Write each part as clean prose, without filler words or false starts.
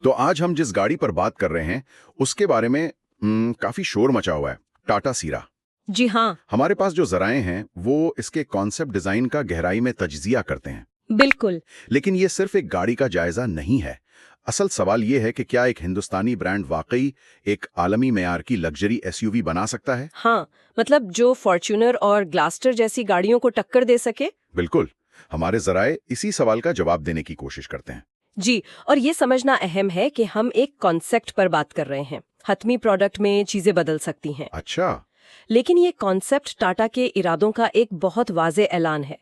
तो आज हम जिस गाड़ी पर बात कर रहे हैं उसके बारे में काफी शोर मचा हुआ है, टाटा सीरा। जी हाँ, हमारे पास जो जराए हैं वो इसके कॉन्सेप्ट डिजाइन का गहराई में तज्जिया करते हैं, बिल्कुल। लेकिन ये सिर्फ एक गाड़ी का जायजा नहीं है। असल सवाल ये है कि क्या एक हिंदुस्तानी ब्रांड वाकई एक आलमी मेयार की लग्जरी एसयूवी बना सकता है? हाँ, मतलब जो फॉर्च्यूनर और ग्लास्टर जैसी गाड़ियों को टक्कर दे सके। बिल्कुल। हमारे जराए इसी सवाल का जवाब देने की कोशिश करते हैं। जी, और ये समझना अहम है कि हम एक कॉन्सेप्ट पर बात कर रहे हैं। हतमी प्रोडक्ट में चीजें बदल सकती हैं, अच्छा, लेकिन ये कॉन्सेप्ट टाटा के इरादों का एक बहुत वाज़े ऐलान है।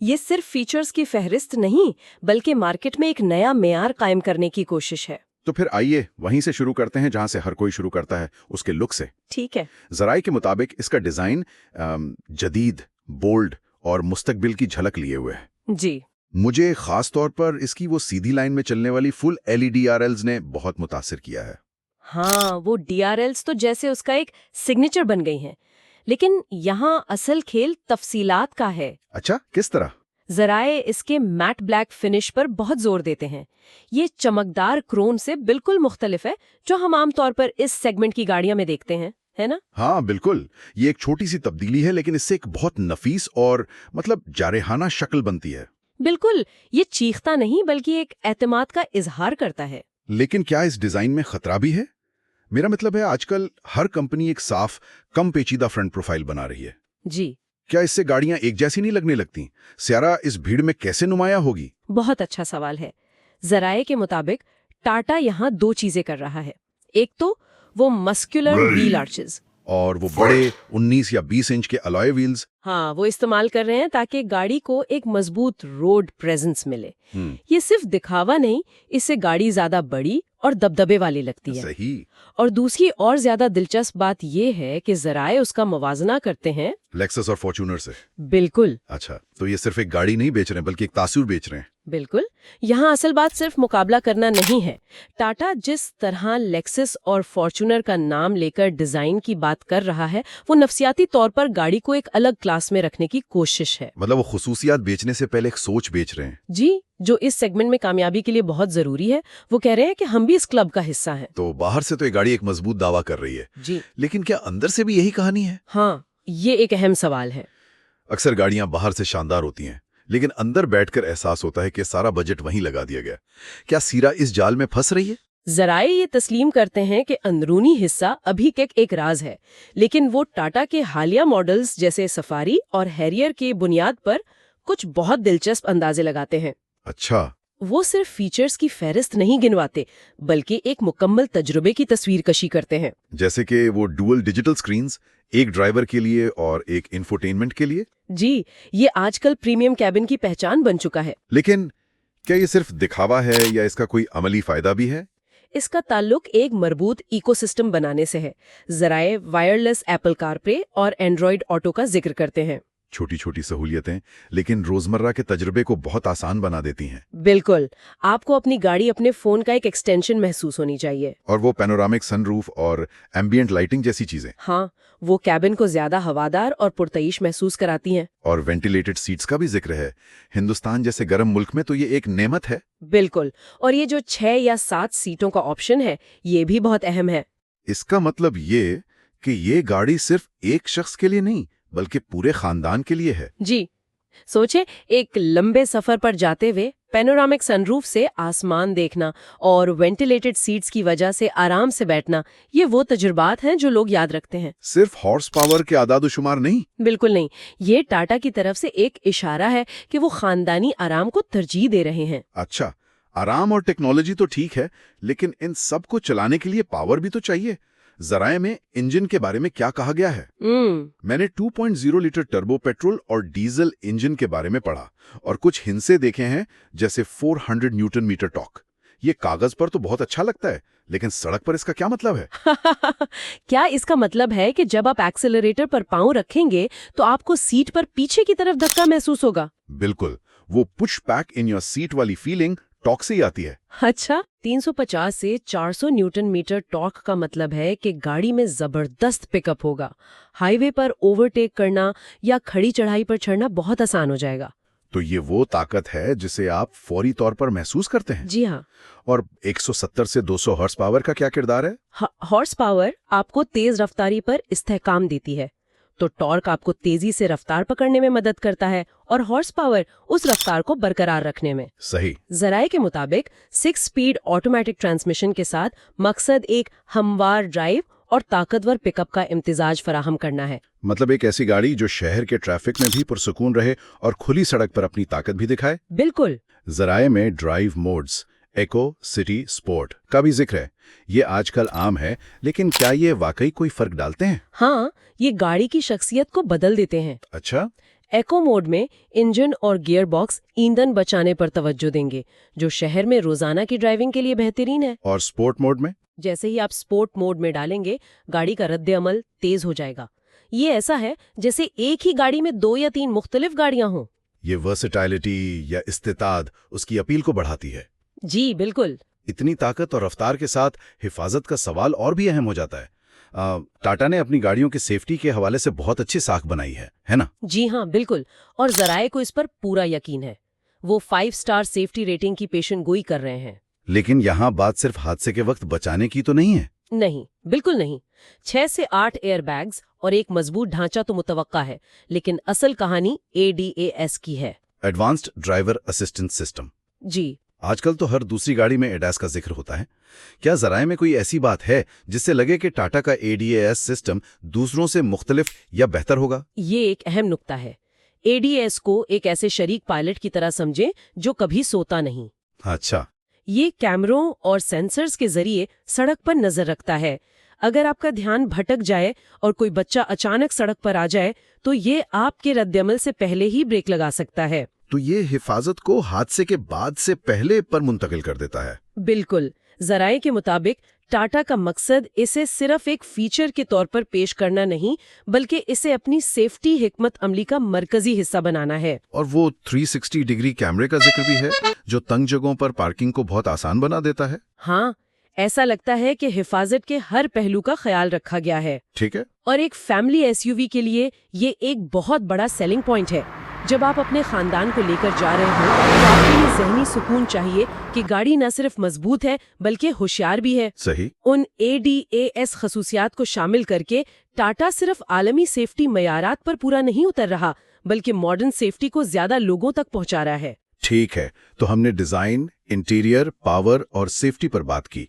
ये सिर्फ फीचर्स की फहरिस्त नहीं, बल्कि मार्केट में एक नया मेयार कायम करने की कोशिश है। तो फिर आइए वहीं से शुरू करते हैं जहां से हर कोई शुरू करता है, उसके लुक से। ठीक है। जराए के मुताबिक इसका डिजाइन जदीद, बोल्ड और मुस्तकबिल की झलक लिए हुए है। जी, मुझे खास तौर पर इसकी वो सीधी लाइन में चलने वाली फुल एलईडी आरएल्स ने बहुत मुतासिर किया है। हाँ, वो डीआरएल्स तो जैसे उसका एक सिग्नेचर बन गई हैं। लेकिन यहाँ असल खेल तफसीलात का है। अच्छा, किस तरह? जराए इसके मैट ब्लैक फिनिश पर बहुत जोर देते हैं। ये चमकदार क्रोम से बिल्कुल मुख्तलिफ है जो हम आमतौर पर इस सेगमेंट की गाड़ियों में देखते हैं, है ना? हाँ बिल्कुल, ये एक छोटी सी तब्दीली है, लेकिन इससे एक बहुत नफीस और मतलब जारेहाना शक्ल बनती है। बिल्कुल, ये चीखता नहीं बल्कि एक एतमाद का इजहार करता है। लेकिन क्या इस डिजाइन में खतरा भी है? मेरा मतलब है, आजकल हर कंपनी एक साफ, कम पेचीदा फ्रंट प्रोफाइल बना रही है। जी, क्या इससे गाड़ियां एक जैसी नहीं लगने लगती? सियारा इस भीड़ में कैसे नुमाया होगी? बहुत अच्छा सवाल है। जराए के मुताबिक टाटा यहाँ दो चीजें कर रहा है। एक तो वो मस्कुलर व्हील आर्चेस, और वो बड़े 19 या 20 इंच के अलॉय व्हील्स। हाँ, वो इस्तेमाल कर रहे हैं ताकि गाड़ी को एक मजबूत रोड प्रेजेंस मिले। ये सिर्फ दिखावा नहीं, इससे गाड़ी ज्यादा बड़ी और दबदबे वाली लगती है। सही। और दूसरी और ज्यादा दिलचस्प बात यह है कि जराए उसका मुवाजना करते हैं लेक्सस और फॉर्च्यूनर से। बिल्कुल। अच्छा, तो ये सिर्फ एक गाड़ी नहीं बेच रहे हैं, बल्कि एक तासुर बेच रहे हैं। बिल्कुल, यहाँ असल बात सिर्फ मुकाबला करना नहीं है। टाटा जिस तरह लेक्सस और फॉर्च्यूनर का नाम लेकर डिजाइन की बात कर रहा है, वो नफसियाती तौर पर गाड़ी को एक अलग क्लास में रखने की कोशिश है। मतलब वो खुसूसियात बेचने से पहले एक सोच बेच रहे हैं। जी, जो इस सेगमेंट में कामयाबी के लिए बहुत जरूरी है। वो कह रहे हैं कि हम भी इस क्लब का हिस्सा हैं। तो बाहर से तो ये गाड़ी एक मजबूत दावा कर रही है, जी, लेकिन क्या अंदर से भी यही कहानी है? हाँ, ये एक अहम सवाल है। अक्सर गाड़ियां बाहर से शानदार होती हैं, लेकिन अंदर बैठकर एहसास होता है कि सारा बजट वहीं लगा दिया गया। क्या सीरा इस जाल में फंस रही है? जराए ये तस्लीम करते हैं कि अंदरूनी हिस्सा अभी के एक राज है, लेकिन वो टाटा के हालिया मॉडल्स जैसे सफारी और हैरियर की बुनियाद पर कुछ बहुत दिलचस्प अंदाजे लगाते हैं। अच्छा, वो सिर्फ फीचर्स की फहरिस्त नहीं गिनवाते, बल्कि एक मुकम्मल तजुर्बे की तस्वीर कशी करते हैं। जैसे कि वो डुअल डिजिटल स्क्रीन्स, एक ड्राइवर के लिए और एक इंफोटेनमेंट के लिए। जी, ये आजकल प्रीमियम कैबिन की पहचान बन चुका है। लेकिन क्या ये सिर्फ दिखावा है या इसका कोई अमली फायदा भी है? इसका ताल्लुक एक मरबूत इकोसिस्टम बनाने से है। जराए वायरलेस एप्पल कारप्ले और एंड्रॉयड ऑटो का जिक्र करते हैं। छोटी छोटी सहूलियतें, लेकिन रोजमर्रा के तजुर्बे को बहुत आसान बना देती हैं। बिल्कुल, आपको अपनी गाड़ी अपने फोन का एक एक्सटेंशन महसूस होनी चाहिए। और वो पैनोरामिक सनरूफ और एम्बियंट लाइटिंग जैसी चीजें। हाँ, वो कैबिन को ज्यादा हवादार और पुरतईश महसूस कराती हैं। और वेंटिलेटेड सीट्स का भी जिक्र है। हिंदुस्तान जैसे गर्म मुल्क में तो ये एक नेमत है। बिल्कुल, और ये जो 6 या 7 सीटों का ऑप्शन है, ये भी बहुत अहम है। इसका मतलब ये कि ये गाड़ी सिर्फ एक शख्स के लिए नहीं, बल्कि पूरे खानदान के लिए है। जी, सोचे, एक लंबे सफर पर जाते हुए पैनोरामिक सनरूफ से आसमान देखना और वेंटिलेटेड सीट्स की वजह से आराम से बैठना, ये वो तजुर्बात हैं जो लोग याद रखते हैं। सिर्फ हॉर्स पावर के आदादुशुमार नहीं। बिल्कुल नहीं, ये टाटा की तरफ से एक इशारा है कि वो खानदानी आराम को तरजीह दे रहे हैं। अच्छा, आराम और टेक्नोलॉजी तो ठीक है, लेकिन इन सब को चलाने के लिए पावर भी तो चाहिए। जराए में इंजन के बारे में क्या कहा गया है? मैंने 2.0 लीटर टर्बो पेट्रोल और डीजल इंजन के बारे में पढ़ा और कुछ हिंसे देखे हैं, जैसे 400 न्यूटन मीटर टॉर्क। ये कागज पर तो बहुत अच्छा लगता है, लेकिन सड़क पर इसका क्या मतलब है? क्या इसका मतलब है कि जब आप एक्सेलरेटर पर पांव रखेंगे तो आपको सीट पर पीछे की तरफ धक्का महसूस होगा? बिल्कुल, वो push back in your seat वाली फीलिंग टॉर्क से ही आती है। अच्छा, 350 से 400 न्यूटन मीटर टॉर्क का मतलब है कि गाड़ी में जबरदस्त पिकअप होगा। हाईवे पर ओवरटेक करना या खड़ी चढ़ाई पर चढ़ना बहुत आसान हो जाएगा। तो ये वो ताकत है जिसे आप फौरी तौर पर महसूस करते हैं। जी हाँ। और 170 से 200 हॉर्स पावर का क्या किरदार है? हॉर्स पावर आपको तेज रफ्तारी पर इस्तेहकाम देती है, तो टॉर्क आपको तेजी से रफ्तार पकड़ने में मदद करता है और हॉर्स पावर उस रफ्तार को बरकरार रखने में। सही। ज़राए के मुताबिक 6 स्पीड ऑटोमेटिक ट्रांसमिशन के साथ मकसद एक हमवार ड्राइव और ताकतवर पिकअप का इम्तिजाज फराहम करना है। मतलब एक ऐसी गाड़ी जो शहर के ट्रैफिक में भी पुरसुकून रहे और खुली सड़क पर अपनी ताकत भी दिखाए। बिल्कुल। ज़राए में ड्राइव मोड्स, एको, सिटी, स्पोर्ट का भी जिक्र है। ये आजकल आम है, लेकिन क्या ये वाकई कोई फर्क डालते हैं? हाँ, ये गाड़ी की शख्सियत को बदल देते हैं। अच्छा। एको मोड में इंजन और गियर बॉक्स ईंधन बचाने पर तवज्जो देंगे, जो शहर में रोजाना की ड्राइविंग के लिए बेहतरीन है। और स्पोर्ट मोड में? जैसे ही आप स्पोर्ट मोड में डालेंगे, गाड़ी का रद्द अमल तेज हो जाएगा। ये ऐसा है जैसे एक ही गाड़ी में 2 या 3 मुख्तलिफ गाड़ियां हों। ये वर्सेटाइलिटी या इस्तिताद उसकी अपील को बढ़ाती है। जी बिल्कुल। इतनी ताकत और रफ्तार के साथ हिफाजत का सवाल और भी अहम हो जाता है। टाटा ने अपनी गाड़ियों की सेफ्टी के हवाले से बहुत अच्छी साख बनाई है ना? जी हाँ, बिल्कुल। और ज़राए को इस पर पूरा यकीन है। वो 5 स्टार सेफ्टी रेटिंग की पेशेनगोई कर रहे हैं। लेकिन यहाँ बात सिर्फ हादसे के वक्त बचाने की तो नहीं है। नहीं, बिल्कुल नहीं। 6 से 8 एयरबैग्स और एक मजबूत ढांचा तो मुतवक्का है, लेकिन असल कहानी ADAS की है। Advanced driver assistance system. जी। आजकल तो हर दूसरी गाड़ी में ADAS का जिक्र होता है। क्या ज़राए में कोई ऐसी बात है जिससे लगे कि टाटा का ADAS सिस्टम दूसरों से मुख्तलिफ या बेहतर होगा? ये एक अहम नुक्ता है। ADAS को एक ऐसे शरीक पायलट की तरह समझें जो कभी सोता नहीं। अच्छा। ये कैमरों और सेंसर्स के जरिए सड़क पर नजर रखता है। अगर आपका ध्यान भटक जाए और कोई बच्चा अचानक सड़क पर आ जाए, तो ये आपके रद्दअमल से पहले ही ब्रेक लगा सकता है। तो ये हिफाजत को हादसे के बाद से पहले पर मुंतकिल कर देता है। बिल्कुल। ज़राए के मुताबिक टाटा का मकसद इसे सिर्फ एक फीचर के तौर पर पेश करना नहीं, बल्कि इसे अपनी सेफ्टी हिकमत अमली का मरकजी हिस्सा बनाना है। और वो 360 डिग्री कैमरे का जिक्र भी है, जो तंग जगहों पर पार्किंग को बहुत आसान बना देता है। हाँ, ऐसा लगता है कि हिफाजत के हर पहलू का ख्याल रखा गया है। ठीक है। और एक फैमिली SUV के लिए ये एक बहुत बड़ा सेलिंग पॉइंट है। जब आप अपने खानदान को लेकर जा रहे हो, तो आपको ये ज़हनी सुकून चाहिए कि गाड़ी न सिर्फ मजबूत है बल्कि होशियार भी है। सही। उन ADAS खसूसियात को शामिल करके टाटा सिर्फ आलमी सेफ्टी मयारात पर पूरा नहीं उतर रहा, बल्कि मॉडर्न सेफ्टी को ज्यादा लोगों तक पहुंचा रहा है। ठीक है, तो हमने डिजाइन, इंटीरियर, पावर और सेफ्टी पर बात की।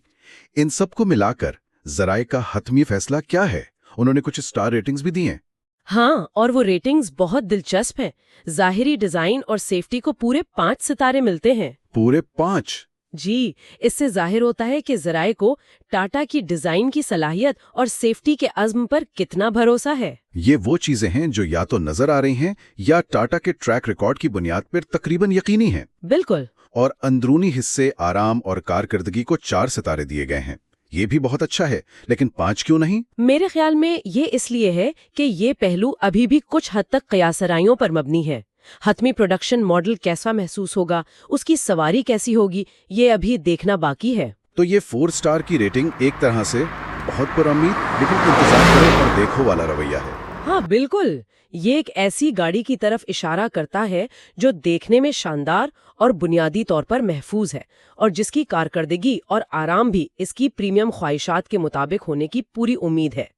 इन सबको मिलाकर ज़राए का हतमी फैसला क्या है? उन्होंने कुछ स्टार रेटिंग्स भी दी हैं। हाँ, और वो रेटिंग्स बहुत दिलचस्प हैं। ज़ाहिरी डिजाइन और सेफ्टी को पूरे 5 सितारे मिलते हैं। पूरे 5? जी, इससे जाहिर होता है कि ज़राए को टाटा की डिजाइन की सलाहियत और सेफ्टी के अज़्म पर कितना भरोसा है। ये वो चीजें हैं जो या तो नजर आ रही हैं या टाटा के ट्रैक रिकॉर्ड की बुनियाद पर तकरीबन यकीनी हैं। बिल्कुल। और अंदरूनी हिस्से, आराम और कारकर्दगी को 4 सितारे दिए गए हैं। ये भी बहुत अच्छा है, लेकिन 5 क्यों नहीं? मेरे ख्याल में ये इसलिए है कि ये पहलू अभी भी कुछ हद तक कयासराइयों पर मबनी है। हतमी प्रोडक्शन मॉडल कैसा महसूस होगा, उसकी सवारी कैसी होगी, ये अभी देखना बाकी है। तो ये 4 स्टार की रेटिंग एक तरह से बहुत पुरुम्मीद लेकिन इंतजार करो और देखो वाला रवैया है। हाँ बिल्कुल, ये एक ऐसी गाड़ी की तरफ इशारा करता है जो देखने में शानदार और बुनियादी तौर पर महफूज है, और जिसकी कारकर्दगी और आराम भी इसकी प्रीमियम ख्वाहिशात के मुताबिक होने की पूरी उम्मीद है।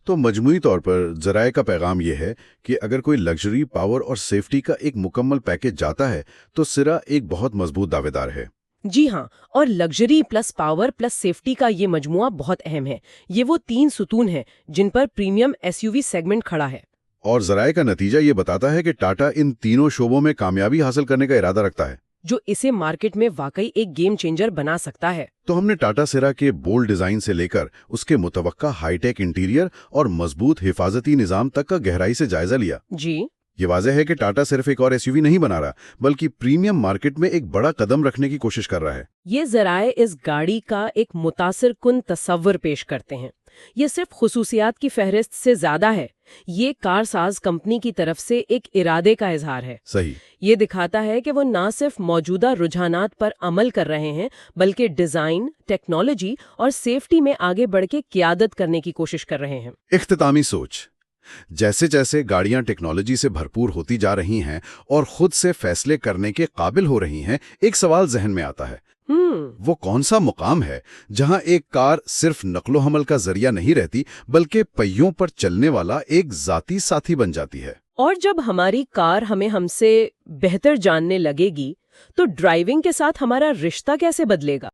तो मजमूई तौर पर ज़राए का पैगाम यह है कि अगर कोई लग्जरी, पावर और सेफ्टी का एक मुकम्मल पैकेज जाता है तो सिरा एक बहुत मजबूत दावेदार है। जी हाँ, और luxury plus power plus safety का ये मजमुआ बहुत अहम है। ये वो 3 सुतून हैं जिन पर प्रीमियम SUV सेगमेंट खड़ा है। और ज़राए का नतीजा ये बताता है कि टाटा इन तीनों शोबों में कामयाबी हासिल करने का इरादा रखता है, जो इसे मार्केट में वाकई एक गेम चेंजर बना सकता है। तो हमने टाटा सिरा के बोल्ड डिजाइन से लेकर उसके मुतवक्का हाईटेक इंटीरियर और मजबूत हिफाजती निजाम तक का गहराई से जायजा लिया। जी, ये वाज़ेह है कि टाटा सिर्फ एक और SUV नहीं बना रहा, बल्कि प्रीमियम मार्केट में एक बड़ा कदम रखने की कोशिश कर रहा है। ये ज़राए इस गाड़ी का एक मुतासिर कुन तस्वर पेश करते हैं। ये सिर्फ खुसूसियात की फहरिस्त से ज्यादा है, ये कारसाज कंपनी की तरफ से एक इरादे का इजहार है। सही। ये दिखाता है कि वो ना सिर्फ मौजूदा रुझानात पर अमल कर रहे हैं, बल्कि डिजाइन, टेक्नोलॉजी और सेफ्टी में आगे बढ़ के क़ियादत करने की कोशिश कर रहे हैं। इख्तितामी सोच। जैसे जैसे गाड़ियां टेक्नोलॉजी से भरपूर होती जा रही हैं और खुद से फैसले करने के काबिल हो रही हैं, एक सवाल जहन में आता है। वो कौन सा मुकाम है जहां एक कार सिर्फ नक्लो हमल का जरिया नहीं रहती, बल्कि पहियों पर चलने वाला एक जाती साथी बन जाती है? और जब हमारी कार हमें हमसे बेहतर जानने लगेगी, तो ड्राइविंग के साथ हमारा रिश्ता कैसे बदलेगा?